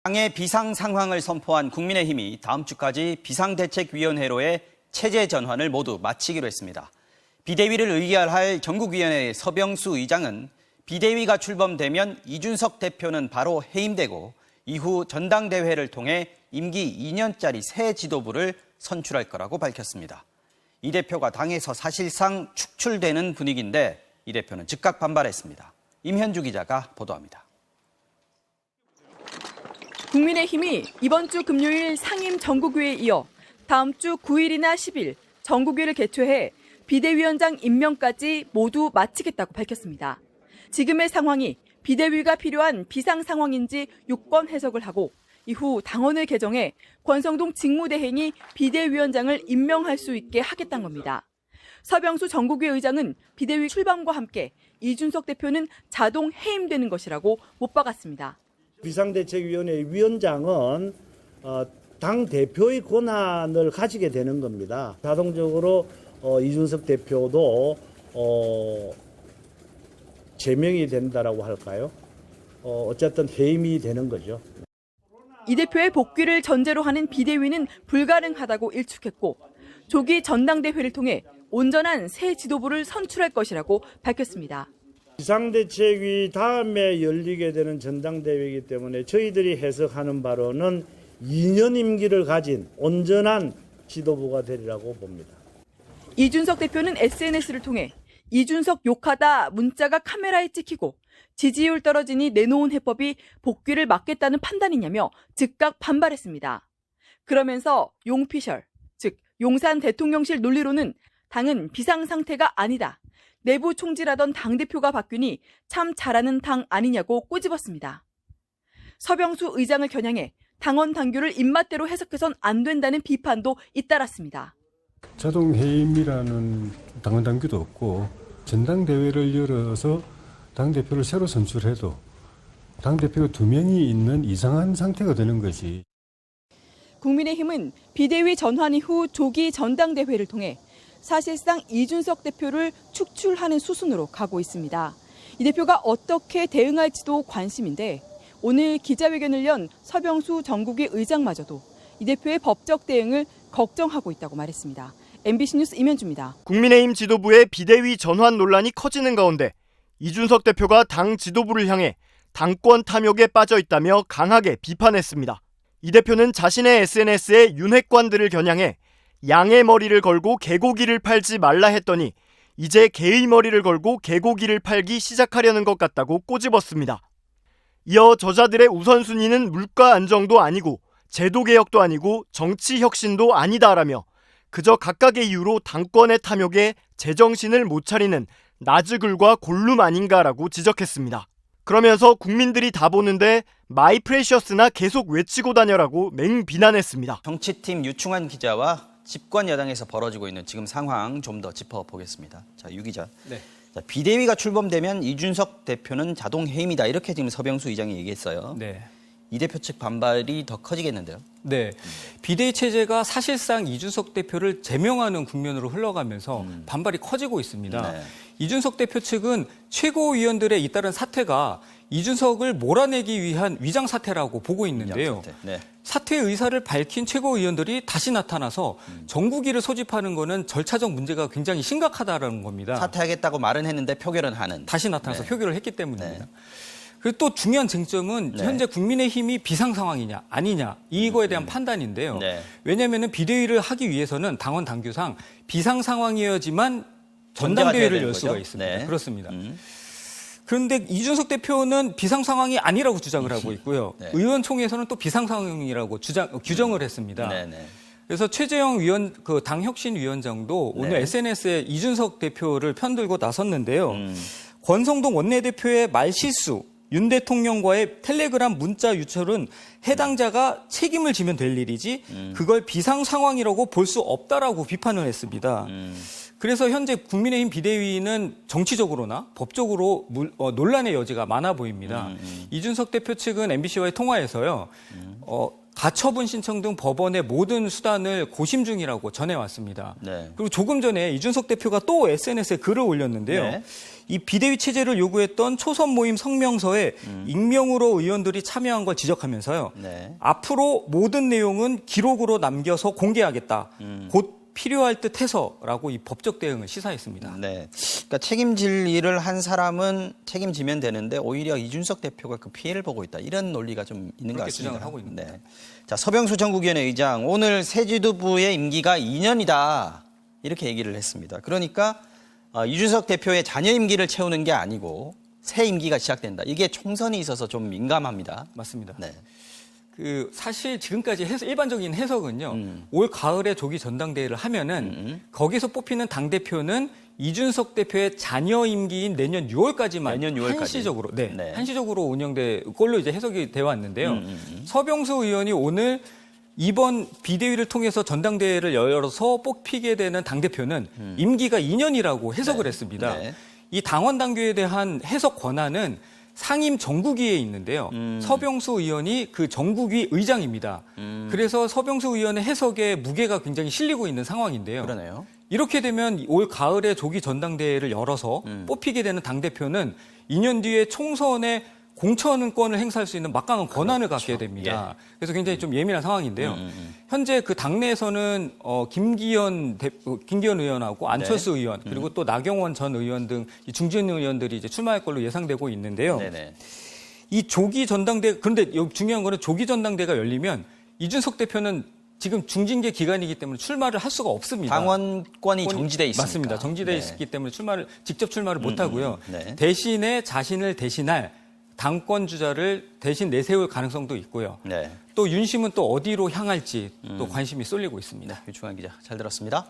당의 비상 상황을 선포한 국민의힘이 다음 주까지 비상대책위원회로의 체제 전환을 모두 마치기로 했습니다. 비대위를 의결할 전국위원회 서병수 의장은 비대위가 출범되면 이준석 대표는 바로 해임되고 이후 전당대회를 통해 임기 2년짜리 새 지도부를 선출할 거라고 밝혔습니다. 이 대표가 당에서 사실상 축출되는 분위기인데 이 대표는 즉각 반발했습니다. 임현주 기자가 보도합니다. 국민의힘이 이번 주 금요일 상임 전국위에 이어 다음 주 9일이나 10일 전국위를 개최해 비대위원장 임명까지 모두 마치겠다고 밝혔습니다. 지금의 상황이 비대위가 필요한 비상 상황인지 유권 해석을 하고 이후 당원을 개정해 권성동 직무대행이 비대위원장을 임명할 수 있게 하겠다는 겁니다. 서병수 전국위 의장은 비대위 출범과 함께 이준석 대표는 자동 해임되는 것이라고 못 박았습니다. 비상대책위원회 위원장은 당 대표의 권한을 가지게 되는 겁니다. 자동적으로 이준석 대표도 제명이 된다라고 할까요? 어쨌든 해임이 되는 거죠. 이 대표의 복귀를 전제로 하는 비대위는 불가능하다고 일축했고 조기 전당대회를 통해 온전한 새 지도부를 선출할 것이라고 밝혔습니다. 비상대책위 다음에 열리게 되는 전당대회이기 때문에 저희들이 해석하는 바로는 2년 임기를 가진 온전한 지도부가 되리라고 봅니다. 이준석 대표는 SNS를 통해 이준석 욕하다 문자가 카메라에 찍히고 지지율 떨어지니 내놓은 해법이 복귀를 막겠다는 판단이냐며 즉각 반발했습니다. 그러면서 용피셜, 즉 용산 대통령실 논리로는 당은 비상상태가 아니다. 내부 총질하던 당대표가 바뀌니 참 잘하는 당 아니냐고 꼬집었습니다. 서병수 의장을 겨냥해 당원 당규를 입맛대로 해석해선 안 된다는 비판도 잇따랐습니다. 자동 해임이라는 당원 당규도 없고 전당대회를 열어서 당대표를 새로 선출해도 당대표가 2명이 있는 이상한 상태가 되는 것이. 국민의힘은 비대위 전환 이후 조기 전당대회를 통해 사실상 이준석 대표를 축출하는 수순으로 가고 있습니다. 이 대표가 어떻게 대응할지도 관심인데 오늘 기자회견을 연 서병수 전국위 의장마저도 이 대표의 법적 대응을 걱정하고 있다고 말했습니다. MBC 뉴스 임현주입니다. 국민의힘 지도부의 비대위 전환 논란이 커지는 가운데 이준석 대표가 당 지도부를 향해 당권 탐욕에 빠져 있다며 강하게 비판했습니다. 이 대표는 자신의 SNS에 윤핵관들을 겨냥해 양의 머리를 걸고 개고기를 팔지 말라 했더니 이제 개의 머리를 걸고 개고기를 팔기 시작하려는 것 같다고 꼬집었습니다. 이어 저자들의 우선순위는 물가 안정도 아니고 제도개혁도 아니고 정치혁신도 아니다라며 그저 각각의 이유로 당권의 탐욕에 제정신을 못 차리는 나즈글과 골룸 아닌가라고 지적했습니다. 그러면서 국민들이 다 보는데 마이 프레셔스나 계속 외치고 다녀라고 맹비난했습니다. 정치팀 유충환 기자와 집권 여당에서 벌어지고 있는 지금 상황 좀 더 짚어보겠습니다. 자, 유 기자. 네. 자, 비대위가 출범되면 이준석 대표는 자동 해임이다. 이렇게 지금 서병수 의장이 얘기했어요. 네. 이 대표 측 반발이 더 커지겠는데요. 네. 비대위 체제가 사실상 이준석 대표를 제명하는 국면으로 흘러가면서 반발이 커지고 있습니다. 네. 이준석 대표 측은 최고위원들의 잇따른 사퇴가 이준석을 몰아내기 위한 위장사퇴라고 보고 있는데요. 네. 사퇴 의사를 밝힌 최고위원들이 다시 나타나서 정국위를 소집하는 것은 절차적 문제가 굉장히 심각하다는 겁니다. 사퇴하겠다고 말은 했는데 표결은 하는. 다시 나타나서 네. 표결을 했기 때문입니다. 네. 그리고 또 중요한 쟁점은 네. 현재 국민의힘이 비상 상황이냐 아니냐 이거에 대한 판단인데요. 네. 왜냐하면 비대위를 하기 위해서는 당원 당규상 비상 상황이어야지만 전제가 돼야 전당대회를 되는 열 수가 거죠? 있습니다. 네. 그렇습니다. 그런데 이준석 대표는 비상 상황이 아니라고 주장을 하고 있고요. 네. 의원총회에서는 또 비상 상황이라고 규정을 했습니다. 네. 그래서 최재형 당 혁신위원장도 오늘 네. SNS에 이준석 대표를 편들고 나섰는데요. 권성동 원내대표의 말실수, 윤 대통령과의 텔레그램 문자 유출은 해당자가 책임을 지면 될 일이지 그걸 비상 상황이라고 볼 수 없다라고 비판을 했습니다. 그래서 현재 국민의힘 비대위는 정치적으로나 법적으로 논란의 여지가 많아 보입니다. 이준석 대표 측은 MBC와의 통화에서요. 가처분 신청 등 법원의 모든 수단을 고심 중이라고 전해왔습니다. 네. 그리고 조금 전에 이준석 대표가 또 SNS에 글을 올렸는데요. 네. 이 비대위 체제를 요구했던 초선 모임 성명서에 익명으로 의원들이 참여한 걸 지적하면서요. 네. 앞으로 모든 내용은 기록으로 남겨서 공개하겠다. 곧 필요할 듯 해서라고 이 법적 대응을 시사했습니다. 네. 그러니까 책임질 일을 한 사람은 책임지면 되는데 오히려 이준석 대표가 그 피해를 보고 있다. 이런 논리가 좀 있는 것 그렇게 같습니다. 주장을 하고 있습니다. 네. 자, 서병수 전국위원회 의장 오늘 새 지도부의 임기가 2년이다. 이렇게 얘기를 했습니다. 그러니까 이준석 대표의 잔여 임기를 채우는 게 아니고 새 임기가 시작된다. 이게 총선이 있어서 좀 민감합니다. 맞습니다. 네. 사실 지금까지 일반적인 해석은요. 올 가을에 조기 전당대회를 하면은 거기서 뽑히는 당대표는 이준석 대표의 잔여 임기인 내년 6월까지만 내년 6월까지. 한시적으로 네. 한시적으로 운영될 걸로 이제 해석이 되어 왔는데요. 서병수 의원이 오늘 이번 비대위를 통해서 전당대회를 열어서 뽑히게 되는 당대표는 임기가 2년이라고 해석을 네. 했습니다. 네. 이 당원 당규에 대한 해석 권한은 상임 정국위에 있는데요. 서병수 의원이 그 정국위 의장입니다. 그래서 서병수 의원의 해석에 무게가 굉장히 실리고 있는 상황인데요. 그러네요. 이렇게 되면 올 가을에 조기 전당대회를 열어서 뽑히게 되는 당대표는 2년 뒤에 총선에 공천권을 행사할 수 있는 막강한 권한을 갖게 됩니다. 그래서 굉장히 좀 예민한 상황인데요. 현재 그 당내에서는 김기현 의원하고 안철수 의원 그리고 또 나경원 전 의원 등 중진 의원들이 이제 출마할 걸로 예상되고 있는데요. 네네. 이 조기 전당대 그런데 여기 중요한 거는 조기 전당대가 열리면 이준석 대표는 지금 중징계 기간이기 때문에 출마를 할 수가 없습니다. 당원권이 정지돼 있습니다. 맞습니다. 정지돼 네. 있기 때문에 직접 출마를 못 하고요. 네. 대신에 자신을 대신할 당권 주자를 대신 내세울 가능성도 있고요. 네. 또 윤심은 또 어디로 향할지 또 관심이 쏠리고 있습니다. 유충환 기자 잘 들었습니다.